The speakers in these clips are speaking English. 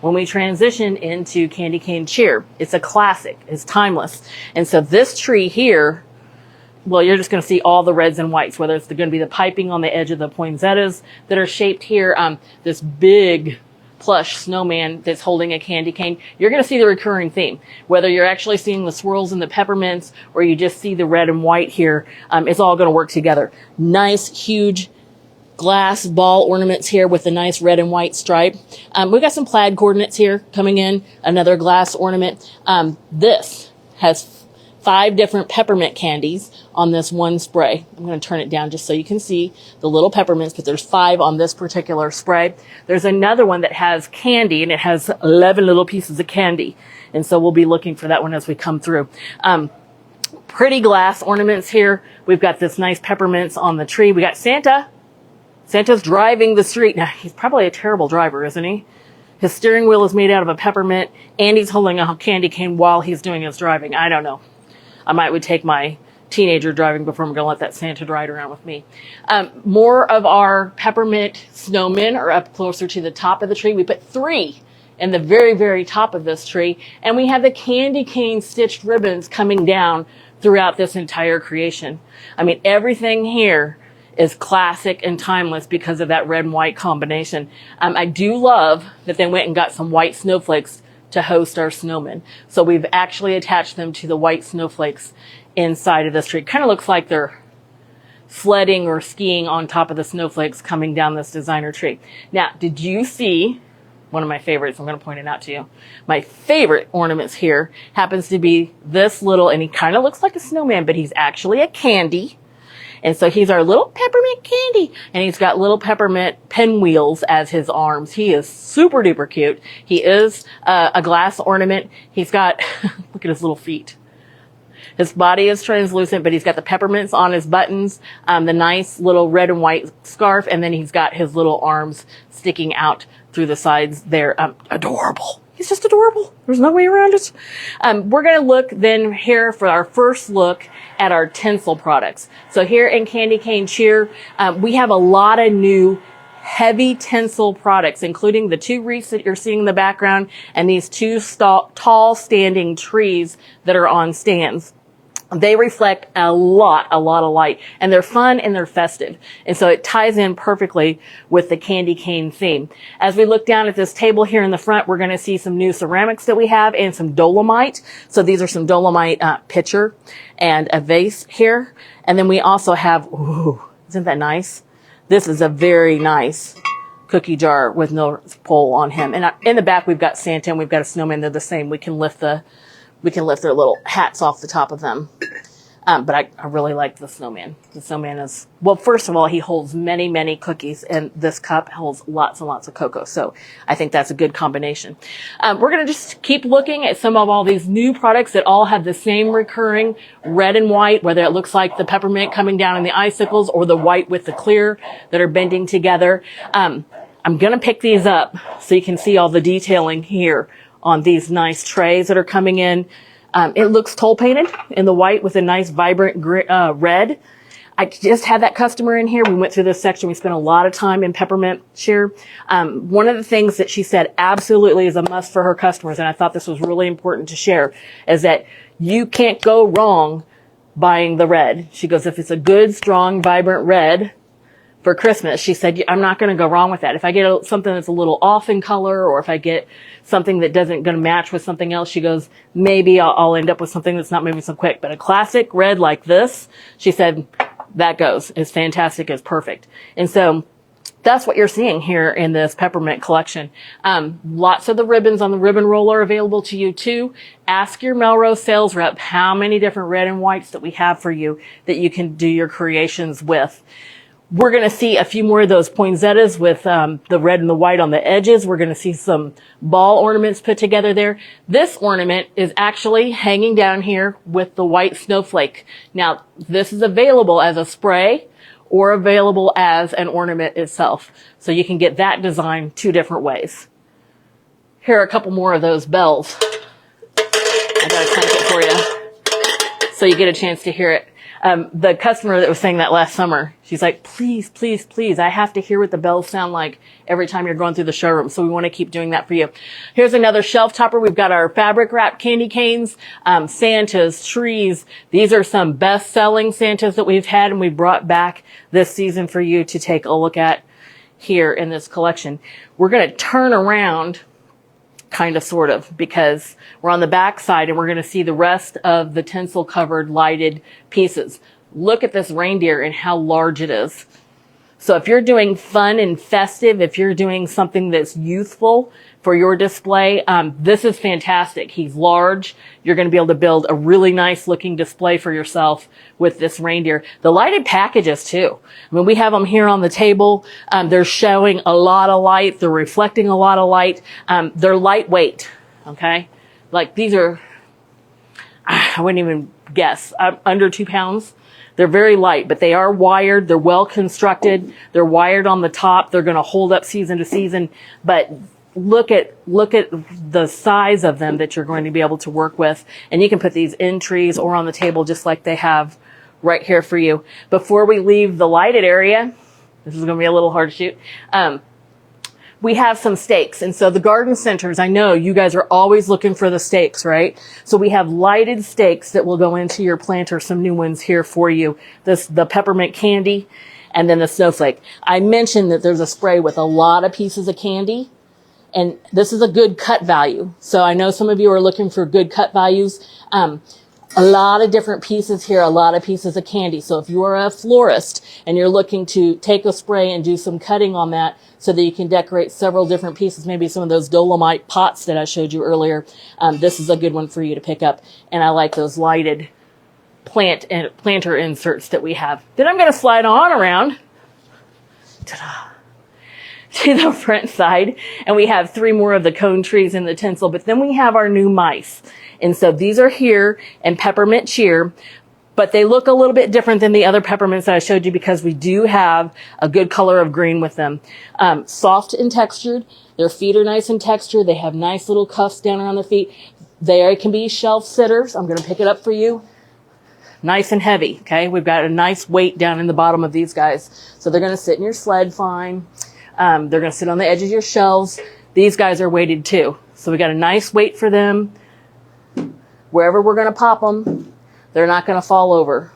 when we transition into candy cane cheer. It's a classic. It's timeless. And so this tree here, well, you're just going to see all the reds and whites, whether it's going to be the piping on the edge of the poinsettias that are shaped here, this big plush snowman that's holding a candy cane. You're going to see the recurring theme. Whether you're actually seeing the swirls and the peppermints or you just see the red and white here, it's all going to work together. Nice, huge glass ball ornaments here with a nice red and white stripe. We've got some plaid coordinates here coming in, another glass ornament. This has 5 different peppermint candies on this one spray. I'm going to turn it down just so you can see the little peppermints, but there's 5 on this particular spray. There's another one that has candy, and it has 11 little pieces of candy. And so we'll be looking for that one as we come through. Pretty glass ornaments here. We've got this nice peppermints on the tree. We got Santa. Santa's driving the street. Now, he's probably a terrible driver, isn't he? His steering wheel is made out of a peppermint, and he's holding a candy cane while he's doing his driving. I don't know. I would take my teenager driving before I'm going to let that Santa ride around with me. More of our peppermint snowmen are up closer to the top of the tree. We put 3 in the very, very top of this tree. And we have the candy cane stitched ribbons coming down throughout this entire creation. I mean, everything here is classic and timeless because of that red and white combination. I do love that they went and got some white snowflakes to host our snowmen. So we've actually attached them to the white snowflakes inside of this tree. Kind of looks like they're sledding or skiing on top of the snowflakes coming down this designer tree. Now, did you see one of my favorites? I'm going to point it out to you. My favorite ornaments here happens to be this little, and he kind of looks like a snowman, but he's actually a candy. And so he's our little peppermint candy. And he's got little peppermint pinwheels as his arms. He is super duper cute. He is a glass ornament. He's got, look at his little feet. His body is translucent, but he's got the peppermints on his buttons, the nice little red and white scarf, and then he's got his little arms sticking out through the sides there. Adorable. He's just adorable. There's no way around it. We're going to look then here for our first look at our tinsel products. So here in Candy Cane Cheer, we have a lot of new heavy tinsel products, including the 2 wreaths that you're seeing in the background and these 2 tall standing trees that are on stands. They reflect a lot of light, and they're fun and they're festive. And so it ties in perfectly with the candy cane theme. As we look down at this table here in the front, we're going to see some new ceramics that we have and some dolomite. So these are some dolomite pitcher and a vase here. And then we also have, ooh, isn't that nice? This is a very nice cookie jar with no pole on him. And in the back, we've got Santa and we've got a snowman. They're the same. We can lift their little hats off the top of them. But I really like the snowman. The snowman is, well, first of all, he holds many, many cookies, and this cup holds lots and lots of cocoa. So I think that's a good combination. We're going to just keep looking at some of all these new products that all have the same recurring red and white, whether it looks like the peppermint coming down in the icicles or the white with the clear that are bending together. I'm going to pick these up so you can see all the detailing here on these nice trays that are coming in. It looks toll painted in the white with a nice vibrant red. I just had that customer in here. We went through this section. We spent a lot of time in peppermint cheer. One of the things that she said absolutely is a must for her customers, and I thought this was really important to share, is that you can't go wrong buying the red. She goes, if it's a good, strong, vibrant red for Christmas, she said, I'm not going to go wrong with that. If I get something that's a little off in color, or if I get something that doesn't going to match with something else, she goes, maybe I'll end up with something that's not moving so quick. But a classic red like this, she said, that goes. It's fantastic. It's perfect. And so that's what you're seeing here in this peppermint collection. Lots of the ribbons on the ribbon roller available to you too. Ask your Melrose sales rep how many different red and whites that we have for you that you can do your creations with. We're going to see a few more of those poinsettias with the red and the white on the edges. We're going to see some ball ornaments put together there. This ornament is actually hanging down here with the white snowflake. Now, this is available as a spray or available as an ornament itself. So you can get that design 2 different ways. Here are a couple more of those bells. I got to crank it for you so you get a chance to hear it. The customer that was saying that last summer, she's like, please, please, please, I have to hear what the bells sound like every time you're going through the showroom. So we want to keep doing that for you. Here's another shelf topper. We've got our fabric wrap candy canes, Santas, trees. These are some best-selling Santas that we've had and we brought back this season for you to take a look at here in this collection. We're going to turn around kind of, sort of, because we're on the back side and we're going to see the rest of the tinsel covered lighted pieces. Look at this reindeer and how large it is. So if you're doing fun and festive, if you're doing something that's youthful for your display, this is fantastic. He's large. You're going to be able to build a really nice looking display for yourself with this reindeer. The lighted packages too. I mean, we have them here on the table. They're showing a lot of light. They're reflecting a lot of light. They're lightweight. Okay. Like these are, I wouldn't even guess, under 2 pounds. They're very light, but they are wired. They're well constructed. They're wired on the top. They're going to hold up season to season. But look at the size of them that you're going to be able to work with. And you can put these in trees or on the table just like they have right here for you. Before we leave the lighted area, this is going to be a little hard to shoot. We have some stakes. And so the garden centers, I know you guys are always looking for the stakes, right? So we have lighted stakes that will go into your planter, some new ones here for you. The peppermint candy and then the snowflake. I mentioned that there's a spray with a lot of pieces of candy and this is a good cut value. So I know some of you are looking for good cut values. A lot of different pieces here, a lot of pieces of candy. So if you're a florist and you're looking to take a spray and do some cutting on that so that you can decorate several different pieces, maybe some of those dolomite pots that I showed you earlier, this is a good one for you to pick up. And I like those lighted planter inserts that we have. Then I'm going to slide on around to the front side, and we have 3 more of the cone trees in the tinsel, but then we have our new mice. And so these are here in peppermint cheer, but they look a little bit different than the other peppermints that I showed you because we do have a good color of green with them. Soft and textured. Their feet are nice and textured. They have nice little cuffs down around the feet. They can be shelf sitters. I'm going to pick it up for you. Nice and heavy. Okay. We've got a nice weight down in the bottom of these guys. So they're going to sit in your sled fine. They're going to sit on the edge of your shelves. These guys are weighted too. So we got a nice weight for them. Wherever we're going to pop them, they're not going to fall over.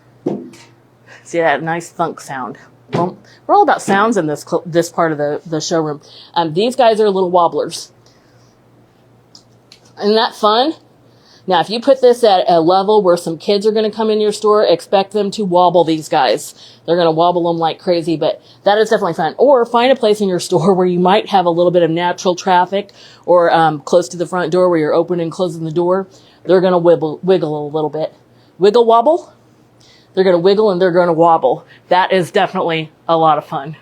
See that nice thunk sound? Well, we're all about sounds in this part of the showroom. These guys are little wobblers. Isn't that fun? Now, if you put this at a level where some kids are going to come in your store, expect them to wobble these guys. They're going to wobble them like crazy, but that is definitely fun. Or find a place in your store where you might have a little bit of natural traffic or close to the front door where you're opening and closing the door. They're going to wiggle a little bit. Wiggle wobble. They're going to wiggle and they're going to wobble. That is definitely a lot of fun.